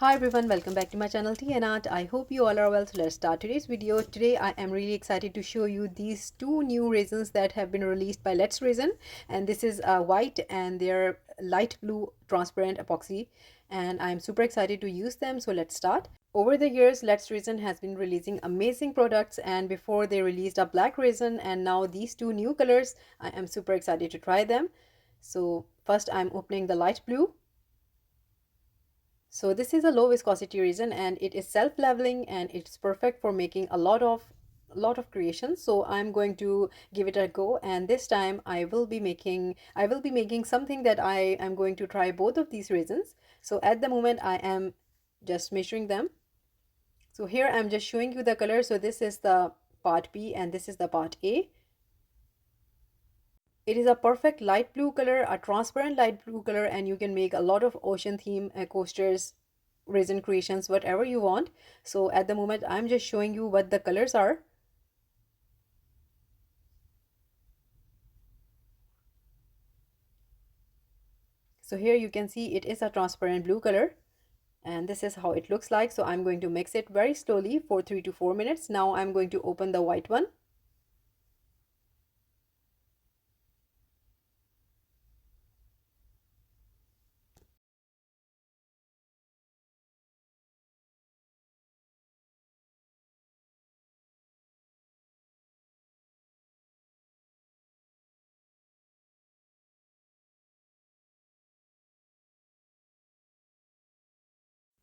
Hi everyone, welcome back to my channel Tea&Art. I hope you all are well. So let's start today's video. Today I am really excited to show you these two new resins that have been released by Let's Resin, and this is white and they're light blue transparent epoxy, and I'm super excited to use them. So let's start. Over the years, Let's Resin has been releasing amazing products, and before they released a black resin and now these two new colors, I am super excited to try them. So first I'm opening the light blue. So this is a low viscosity resin and it is self-leveling and it's perfect for making a lot of creations. So I'm going to give it a go, and this time I will be making something that I am going to try both of these resins. So at the moment I am just measuring them. So here I'm just showing you the color. So this is the part B and this is the part A. It is a perfect light blue color, a transparent light blue color, and you can make a lot of ocean theme coasters, resin creations, whatever you want. So at the moment, I'm just showing you what the colors are. So here you can see it is a transparent blue color, and this is how it looks like. So I'm going to mix it very slowly for 3 to 4 minutes. Now I'm going to open the white one.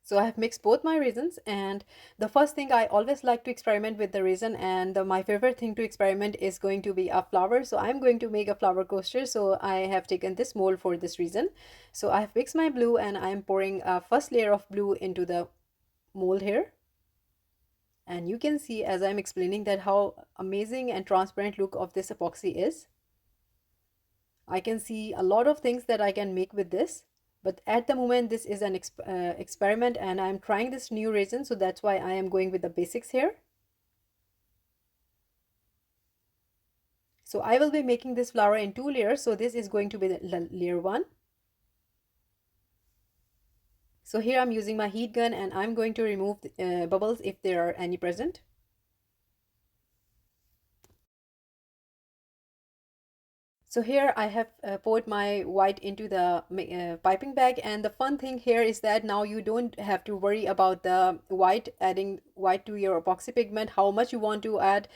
So I have mixed both my resins, and the first thing, I always like to experiment with the resin, and my favorite thing to experiment is going to be a flower. So I'm going to make a flower coaster. So I have taken this mold for this reason. So I have mixed my blue and I am pouring a first layer of blue into the mold here. And you can see as I'm explaining that how amazing and transparent look of this epoxy is. I can see a lot of things that I can make with this. But at the moment, this is an experiment and I'm trying this new resin. So that's why I am going with the basics here. So I will be making this flower in two layers. So this is going to be the layer one. So here I'm using my heat gun and I'm going to remove the, bubbles if there are any present. So here I have poured my white into the piping bag, and the fun thing here is that now you don't have to worry about the white, adding white to your epoxy pigment, how much you want to add.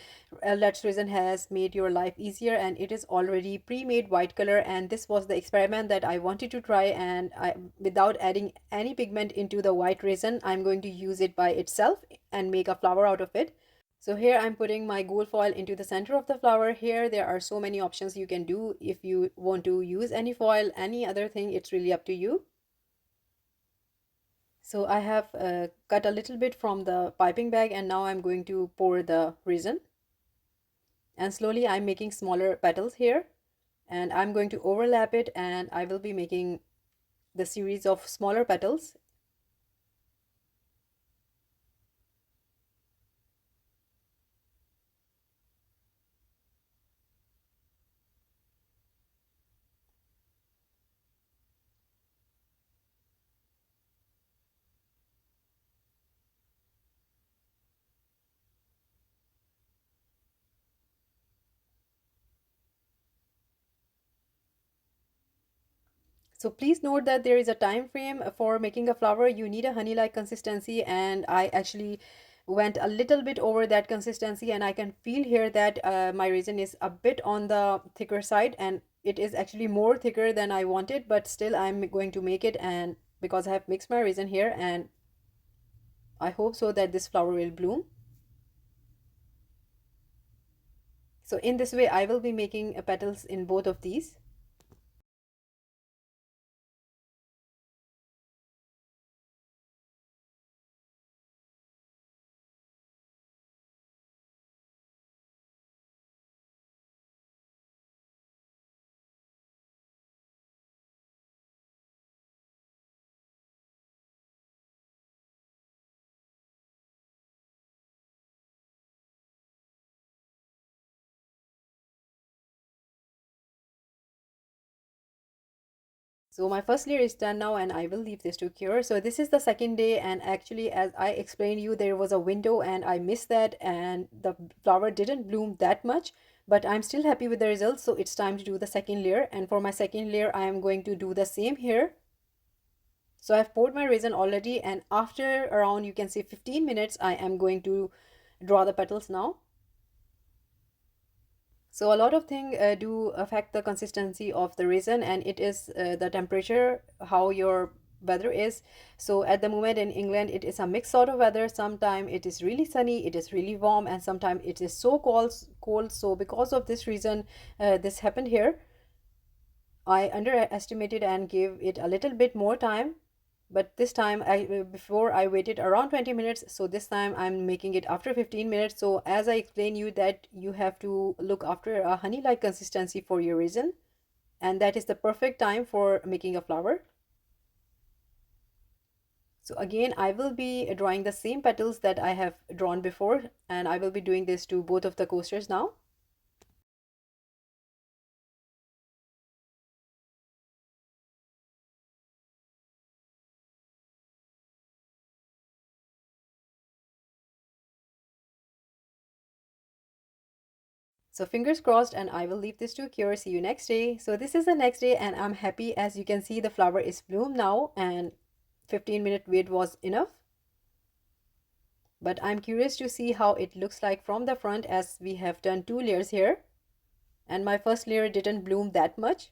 Let's Resin has made your life easier and it is already pre-made white color, and this was the experiment that I wanted to try, and without adding any pigment into the white resin, I'm going to use it by itself and make a flower out of it. So here I'm putting my gold foil into the center of the flower. Here there are so many options you can do. If you want to use any foil, any other thing, it's really up to you. So I have cut a little bit from the piping bag and now I'm going to pour the resin. And slowly I'm making smaller petals here. And I'm going to overlap it and I will be making the series of smaller petals. So please note that there is a time frame for making a flower. You need a honey-like consistency, and I actually went a little bit over that consistency, and I can feel here that my resin is a bit on the thicker side, and it is actually more thicker than I wanted, but still I'm going to make it, and because I have mixed my resin here, and I hope so that this flower will bloom. So in this way I will be making petals in both of these. So my first layer is done now and I will leave this to cure. So this is the second day, and actually, as I explained you, there was a window and I missed that and the flower didn't bloom that much, but I'm still happy with the results. So it's time to do the second layer, and for my second layer I am going to do the same here. So I've poured my resin already, and after around, you can say, 15 minutes, I am going to draw the petals now. So a lot of things do affect the consistency of the resin, and it is the temperature, how your weather is. So at the moment in England, it is a mixed sort of weather. Sometimes it is really sunny, it is really warm, and sometimes it is so cold. So because of this reason, this happened here. I underestimated and gave it a little bit more time, but this time before I waited around 20 minutes, so this time I'm making it after 15 minutes. So as I explained you that you have to look after a honey like consistency for your resin, and that is the perfect time for making a flower. So again, I will be drawing the same petals that I have drawn before, and I will be doing this to both of the coasters now. So fingers crossed, and I will leave this to cure. See you next day. So this is the next day and I'm happy. As you can see, the flower is bloom now, and 15-minute wait was enough. But I'm curious to see how it looks like from the front, as we have done 2 layers here. And my first layer didn't bloom that much.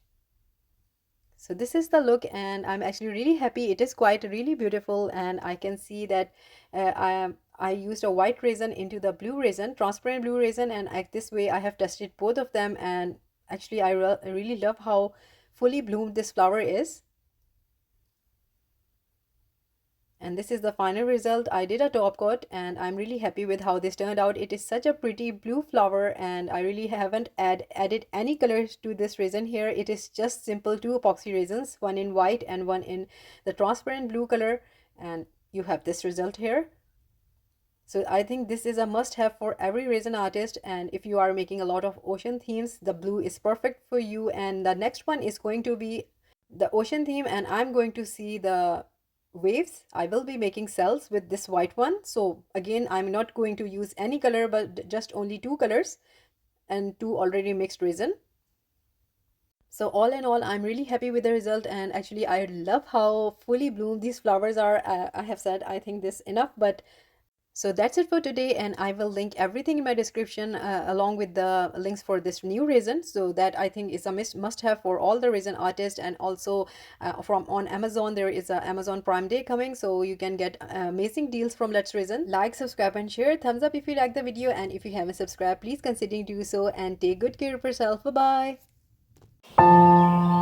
So this is the look, and I'm actually really happy. It is quite really beautiful, and I can see that I used a white resin into the blue resin, transparent blue resin, and this way I have tested both of them, and actually I really love how fully bloomed this flower is. And this is the final result. I did a top coat and I'm really happy with how this turned out. It is such a pretty blue flower, and I really haven't added any colors to this resin here. It is just simple 2 epoxy resins, one in white and one in the transparent blue color, and you have this result here. So I think this is a must have for every resin artist, and if you are making a lot of ocean themes, the blue is perfect for you. And the next one is going to be the ocean theme, and I'm going to see the waves. I will be making cells with this white one. So again, I'm not going to use any color, but just only 2 colors and 2 already mixed resin. So all in all, I'm really happy with the result, and actually I love how fully bloomed these flowers are. I have said I think this enough, but so that's it for today, and I will link everything in my description along with the links for this new resin. So that I think is a must have for all the resin artists. And also from on Amazon, there is a Amazon Prime Day coming, so you can get amazing deals from Let's Resin. Like, subscribe and share. Thumbs up if you like the video, and if you haven't subscribed, please consider doing so, and take good care of yourself. Bye bye.